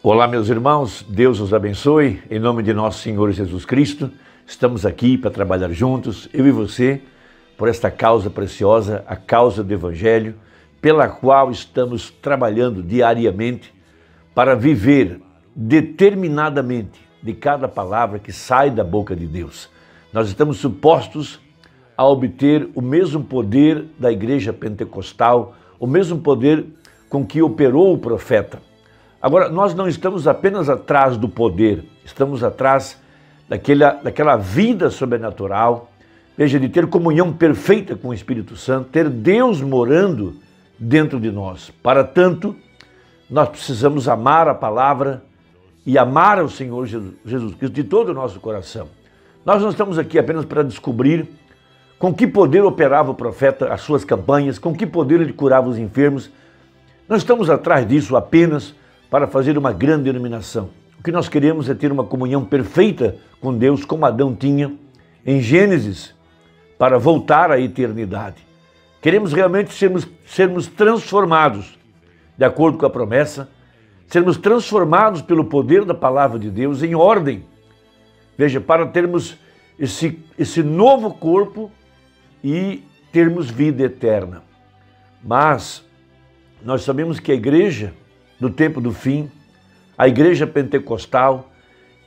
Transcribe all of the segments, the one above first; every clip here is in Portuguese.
Olá, meus irmãos, Deus os abençoe, em nome de nosso Senhor Jesus Cristo. Estamos aqui para trabalhar juntos, eu e você, por esta causa preciosa, a causa do Evangelho, pela qual estamos trabalhando diariamente para viver determinadamente de cada palavra que sai da boca de Deus. Nós estamos supostos a obter o mesmo poder da igreja pentecostal, o mesmo poder com que operou o profeta. Agora, nós não estamos apenas atrás do poder, estamos atrás daquela vida sobrenatural, veja, de ter comunhão perfeita com o Espírito Santo, ter Deus morando dentro de nós. Para tanto, nós precisamos amar a palavra e amar o Senhor Jesus Cristo de todo o nosso coração. Nós não estamos aqui apenas para descobrir com que poder operava o profeta as suas campanhas, com que poder ele curava os enfermos. Não estamos atrás disso apenas para fazer uma grande denominação. O que nós queremos é ter uma comunhão perfeita com Deus, como Adão tinha em Gênesis, para voltar à eternidade. Queremos realmente sermos transformados, de acordo com a promessa, sermos transformados pelo poder da palavra de Deus em ordem. Veja, para termos esse novo corpo e termos vida eterna. Mas nós sabemos que a igreja do tempo do fim, a igreja pentecostal,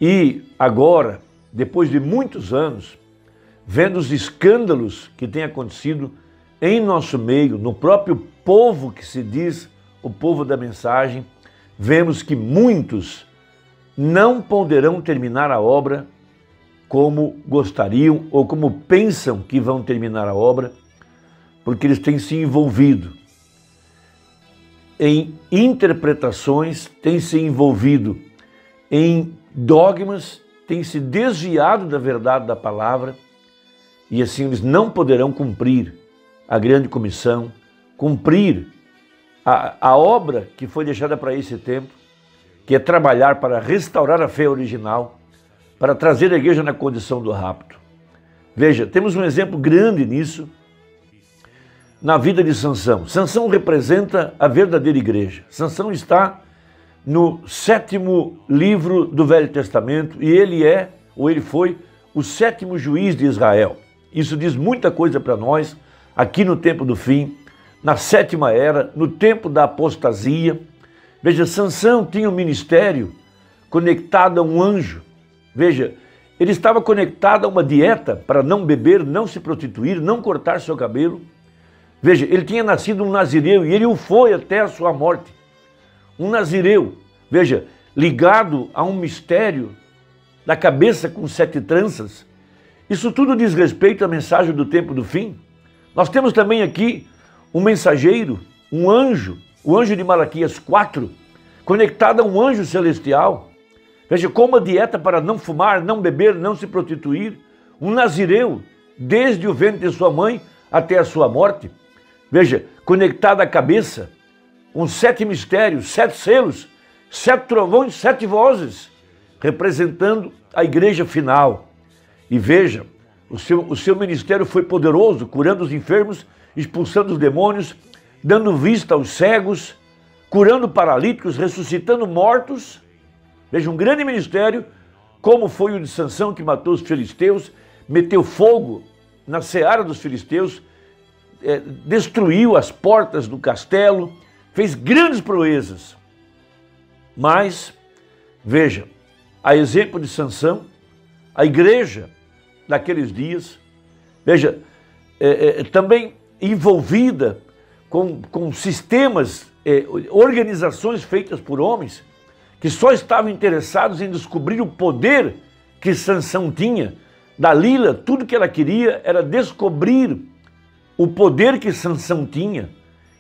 e agora, depois de muitos anos, vendo os escândalos que têm acontecido em nosso meio, no próprio povo que se diz o povo da mensagem, vemos que muitos não poderão terminar a obra como gostariam ou como pensam que vão terminar a obra, porque eles têm se envolvido em interpretações, têm se envolvido em dogmas, têm se desviado da verdade da palavra e assim eles não poderão cumprir a grande comissão, cumprir a obra que foi deixada para esse tempo, que é trabalhar para restaurar a fé original, para trazer a igreja na condição do rapto. Veja, temos um exemplo grande nisso, na vida de Sansão. Sansão representa a verdadeira igreja. Sansão está no 7º livro do Velho Testamento e ele foi o 7º juiz de Israel. Isso diz muita coisa para nós, aqui no tempo do fim, na 7ª era, no tempo da apostasia. Veja, Sansão tinha um ministério conectado a um anjo. Veja, ele estava conectado a uma dieta para não beber, não se prostituir, não cortar seu cabelo. Veja, ele tinha nascido um nazireu e ele o foi até a sua morte. Um nazireu, veja, ligado a um mistério da cabeça com 7 tranças. Isso tudo diz respeito à mensagem do tempo do fim. Nós temos também aqui um mensageiro, um anjo, o anjo de Malaquias 4, conectado a um anjo celestial. Veja, como a dieta para não fumar, não beber, não se prostituir. Um nazireu, desde o ventre de sua mãe até a sua morte. Veja, conectado à cabeça, 7 mistérios, 7 selos, 7 trovões, 7 vozes, representando a igreja final. E veja, o seu ministério foi poderoso, curando os enfermos, expulsando os demônios, dando vista aos cegos, curando paralíticos, ressuscitando mortos. Veja, um grande ministério, como foi o de Sansão, que matou os filisteus, meteu fogo na seara dos filisteus, destruiu as portas do castelo, fez grandes proezas. Mas, veja, a exemplo de Sansão, a igreja daqueles dias, veja, também envolvida com sistemas, organizações feitas por homens, que só estavam interessados em descobrir o poder que Sansão tinha. Dalila, tudo que ela queria era descobrir o poder que Sansão tinha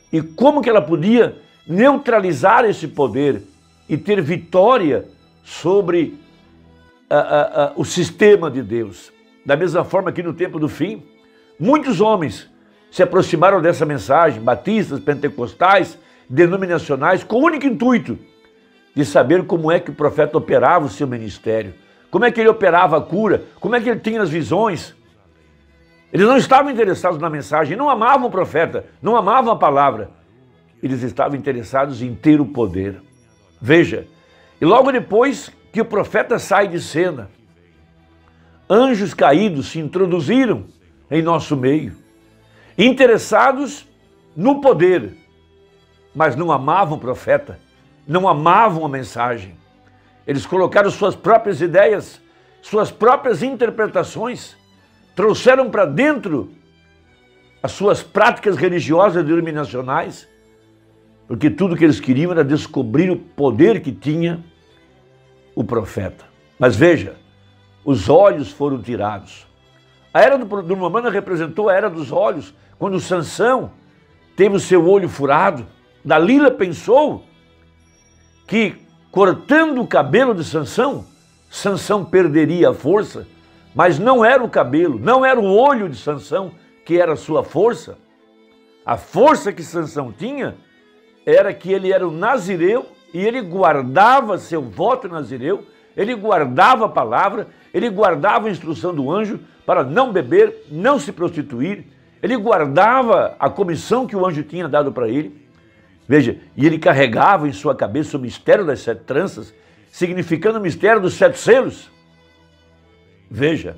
e como que ela podia neutralizar esse poder e ter vitória sobre o sistema de Deus. Da mesma forma que no tempo do fim, muitos homens se aproximaram dessa mensagem, batistas, pentecostais, denominacionais, com o único intuito de saber como é que o profeta operava o seu ministério, como é que ele operava a cura, como é que ele tinha as visões. Eles não estavam interessados na mensagem, não amavam o profeta, não amavam a palavra. Eles estavam interessados em ter o poder. Veja, E logo depois que o profeta sai de cena, anjos caídos se introduziram em nosso meio, interessados no poder, mas não amavam o profeta, não amavam a mensagem. Eles colocaram suas próprias ideias, suas próprias interpretações, trouxeram para dentro as suas práticas religiosas denominacionais, porque tudo que eles queriam era descobrir o poder que tinha o profeta. Mas veja, os olhos foram tirados. A era do Romano representou a era dos olhos, quando Sansão teve o seu olho furado. Dalila pensou que cortando o cabelo de Sansão, Sansão perderia a força, mas não era o cabelo, não era o olho de Sansão que era a sua força. A força que Sansão tinha era que ele era um nazireu e ele guardava seu voto nazireu, ele guardava a palavra, ele guardava a instrução do anjo para não beber, não se prostituir, ele guardava a comissão que o anjo tinha dado para ele. Veja, e ele carregava em sua cabeça o mistério das 7 tranças, significando o mistério dos 7 selos. Veja,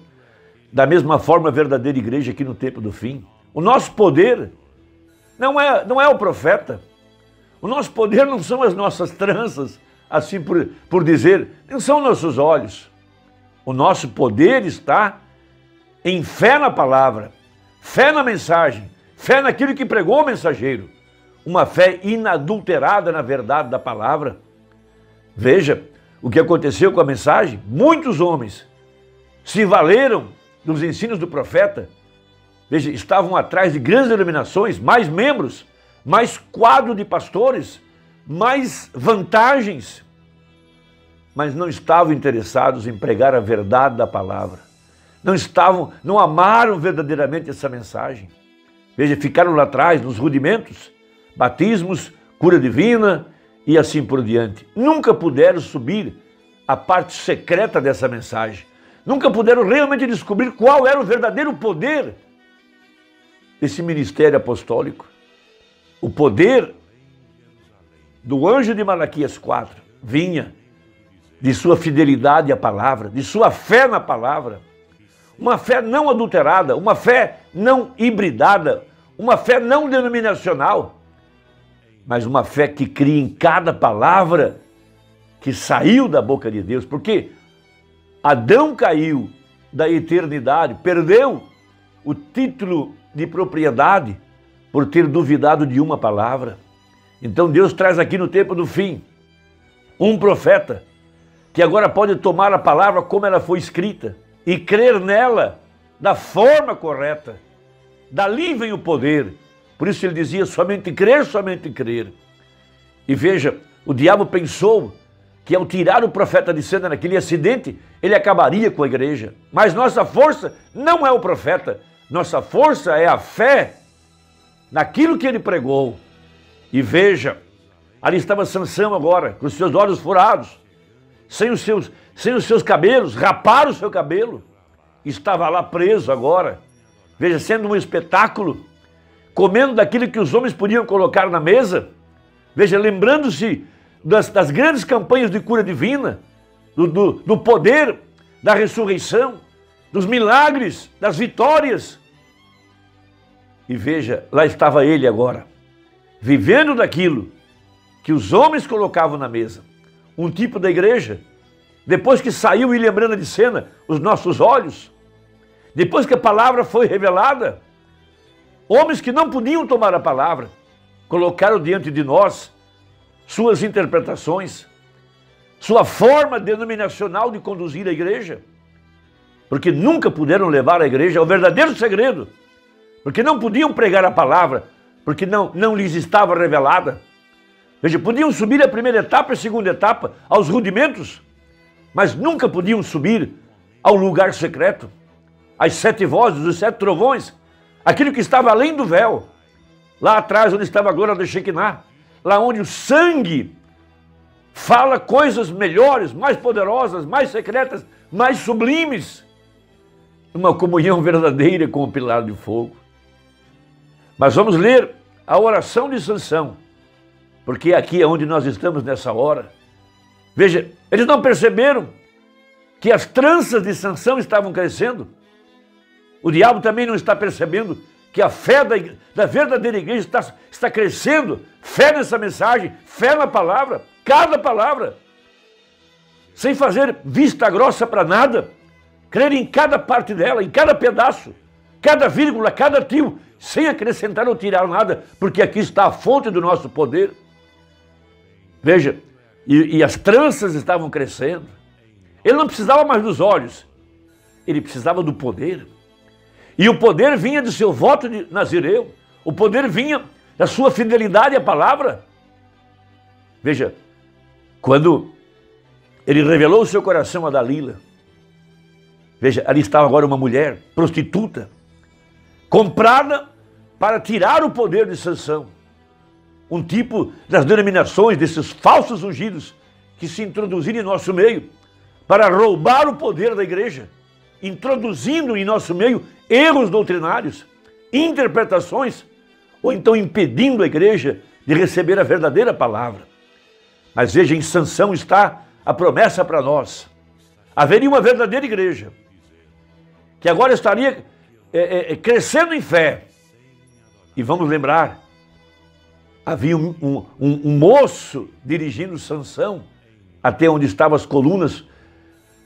da mesma forma a verdadeira igreja aqui no tempo do fim. O nosso poder não é o profeta. O nosso poder não são as nossas tranças, assim por dizer, não são nossos olhos. O nosso poder está em fé na palavra, fé na mensagem, fé naquilo que pregou o mensageiro. Uma fé inadulterada na verdade da palavra. Veja o que aconteceu com a mensagem. Muitos homens se valeram dos ensinos do profeta. Veja, estavam atrás de grandes denominações, mais membros, mais quadro de pastores, mais vantagens, mas não estavam interessados em pregar a verdade da palavra. Não amaram verdadeiramente essa mensagem. Veja, ficaram lá atrás, nos rudimentos, batismos, cura divina e assim por diante. Nunca puderam subir a parte secreta dessa mensagem. Nunca puderam realmente descobrir qual era o verdadeiro poder desse ministério apostólico. O poder do anjo de Malaquias 4 vinha de sua fidelidade à palavra, de sua fé na palavra. Uma fé não adulterada, uma fé não hibridada, uma fé não denominacional, mas uma fé que cria em cada palavra que saiu da boca de Deus. Porque Adão caiu da eternidade, perdeu o título de propriedade por ter duvidado de uma palavra. Então Deus traz aqui no tempo do fim um profeta que agora pode tomar a palavra como ela foi escrita e crer nela da forma correta. Dali vem o poder. Por isso ele dizia, somente crer, somente crer. E veja, o diabo pensou que ao tirar o profeta de cena naquele acidente, ele acabaria com a igreja. Mas nossa força não é o profeta. Nossa força é a fé naquilo que ele pregou. E veja, ali estava Sansão agora, com os seus olhos furados, sem os seus cabelos, raparam o seu cabelo. Estava lá preso agora. Veja, sendo um espetáculo, comendo daquilo que os homens podiam colocar na mesa. Veja, lembrando-se das grandes campanhas de cura divina, do poder da ressurreição, dos milagres, das vitórias. E veja, lá estava ele agora, vivendo daquilo que os homens colocavam na mesa. Um tipo da igreja, depois que saiu William Branham de cena, os nossos olhos, depois que a palavra foi revelada, homens que não podiam tomar a palavra, colocaram diante de nós suas interpretações, sua forma denominacional de conduzir a igreja, porque nunca puderam levar a igreja ao verdadeiro segredo, porque não podiam pregar a palavra, porque não lhes estava revelada. Veja, podiam subir a primeira etapa e a segunda etapa, aos rudimentos, mas nunca podiam subir ao lugar secreto, às 7 vozes, os 7 trovões, aquilo que estava além do véu, lá atrás onde estava a glória do Shekinah, lá onde o sangue fala coisas melhores, mais poderosas, mais secretas, mais sublimes, uma comunhão verdadeira com o pilar de fogo. Mas vamos ler a oração de Sansão, porque aqui é onde nós estamos nessa hora. Veja, eles não perceberam que as tranças de Sansão estavam crescendo. O diabo também não está percebendo que a fé da verdadeira igreja está crescendo. Fé nessa mensagem, fé na palavra, cada palavra. Sem fazer vista grossa para nada. Crer em cada parte dela, em cada pedaço, cada vírgula, cada tio, sem acrescentar ou tirar nada, porque aqui está a fonte do nosso poder. Veja, e as tranças estavam crescendo. Ele não precisava mais dos olhos, ele precisava do poder. E o poder vinha do seu voto de Nazireu, o poder vinha da sua fidelidade à palavra. Veja, quando ele revelou o seu coração a Dalila, veja, ali estava agora uma mulher prostituta, comprada para tirar o poder de Sansão. Um tipo das denominações, desses falsos ungidos que se introduziram em nosso meio para roubar o poder da igreja, introduzindo em nosso meio erros doutrinários, interpretações, ou então impedindo a igreja de receber a verdadeira palavra. Mas veja, em Sansão está a promessa para nós. Haveria uma verdadeira igreja, que agora estaria crescendo em fé. E vamos lembrar, havia um moço dirigindo Sansão até onde estavam as colunas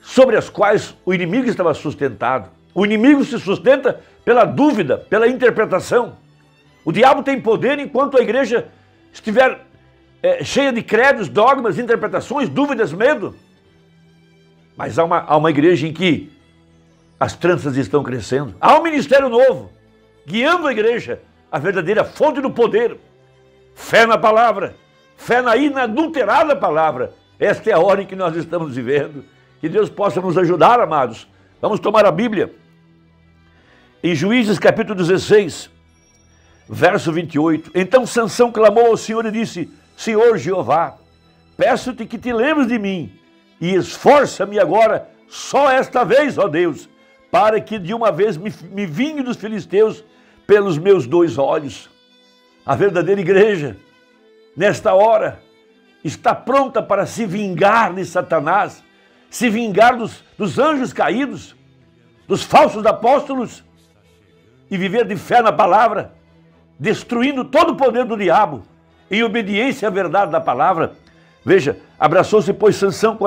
sobre as quais o inimigo estava sustentado. O inimigo se sustenta pela dúvida, pela interpretação. O diabo tem poder enquanto a igreja estiver cheia de credos, dogmas, interpretações, dúvidas, medo. Mas há uma igreja em que as tranças estão crescendo. Há um ministério novo, guiando a igreja, a verdadeira fonte do poder. Fé na palavra, fé na inadulterada palavra. Esta é a hora em que nós estamos vivendo. Que Deus possa nos ajudar, amados. Vamos tomar a Bíblia. Em Juízes capítulo 16, verso 28. Então Sansão clamou ao Senhor e disse: Senhor Jeová, peço-te que te lembres de mim e esforça-me agora só esta vez, ó Deus, para que de uma vez me vingue dos filisteus pelos meus 2 olhos. A verdadeira igreja, nesta hora, está pronta para se vingar de Satanás, se vingar dos anjos caídos, dos falsos apóstolos, e viver de fé na palavra, destruindo todo o poder do diabo, em obediência à verdade da palavra. Veja, abraçou-se, pois, Sansão com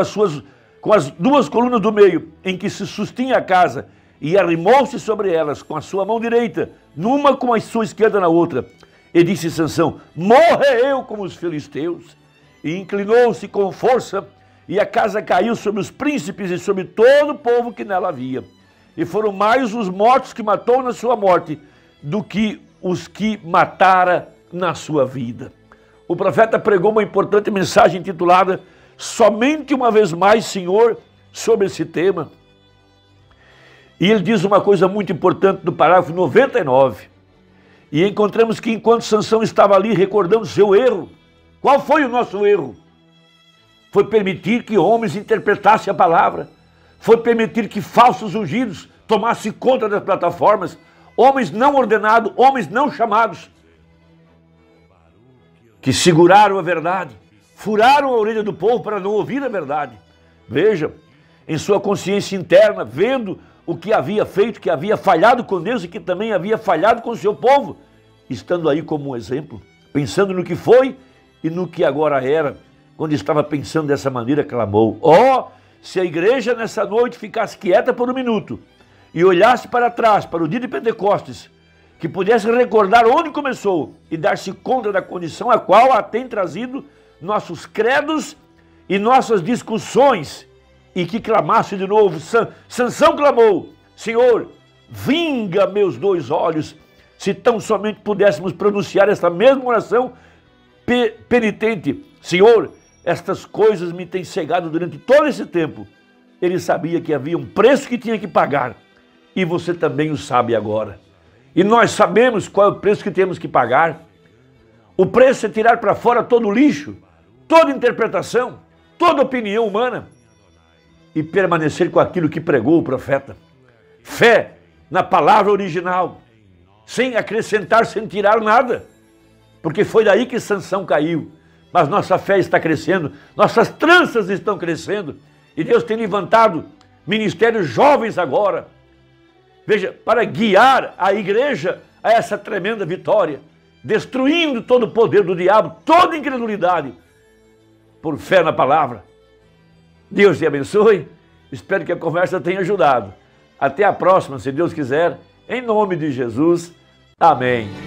as 2 colunas do meio, em que se sustinha a casa, e arrimou-se sobre elas com a sua mão direita, numa com a sua esquerda na outra. E disse Sansão: morre eu como os filisteus. E inclinou-se com força, e a casa caiu sobre os príncipes e sobre todo o povo que nela havia. E foram mais os mortos que matou na sua morte, do que os que matara na sua vida. O profeta pregou uma importante mensagem intitulada Somente uma vez mais, Senhor, sobre esse tema. E ele diz uma coisa muito importante no parágrafo 99. E encontramos que enquanto Sansão estava ali recordando seu erro, qual foi o nosso erro? Foi permitir que homens interpretassem a palavra. Foi permitir que falsos ungidos tomassem conta das plataformas. Homens não ordenados, homens não chamados, que seguraram a verdade, furaram a orelha do povo para não ouvir a verdade. Veja, em sua consciência interna, vendo o que havia feito, que havia falhado com Deus e que também havia falhado com o seu povo, estando aí como um exemplo, pensando no que foi e no que agora era. Quando estava pensando dessa maneira, clamou: ó, se a igreja nessa noite ficasse quieta por um minuto e olhasse para trás, para o dia de Pentecostes, que pudesse recordar onde começou e dar-se conta da condição a qual a tem trazido nossos credos e nossas discussões, e que clamasse de novo. Sansão clamou: Senhor, vinga meus 2 olhos. Se tão somente pudéssemos pronunciar esta mesma oração penitente: Senhor, estas coisas me têm cegado durante todo esse tempo. Ele sabia que havia um preço que tinha que pagar, e você também o sabe agora. E nós sabemos qual é o preço que temos que pagar. O preço é tirar para fora todo o lixo, toda interpretação, toda opinião humana, e permanecer com aquilo que pregou o profeta. Fé na palavra original, sem acrescentar, sem tirar nada. Porque foi daí que Sansão caiu. mas nossa fé está crescendo, nossas tranças estão crescendo, e Deus tem levantado ministérios jovens agora, veja, para guiar a igreja a essa tremenda vitória, destruindo todo o poder do diabo, toda incredulidade, por fé na palavra. Deus te abençoe, espero que a conversa tenha ajudado. Até a próxima, se Deus quiser, em nome de Jesus. Amém.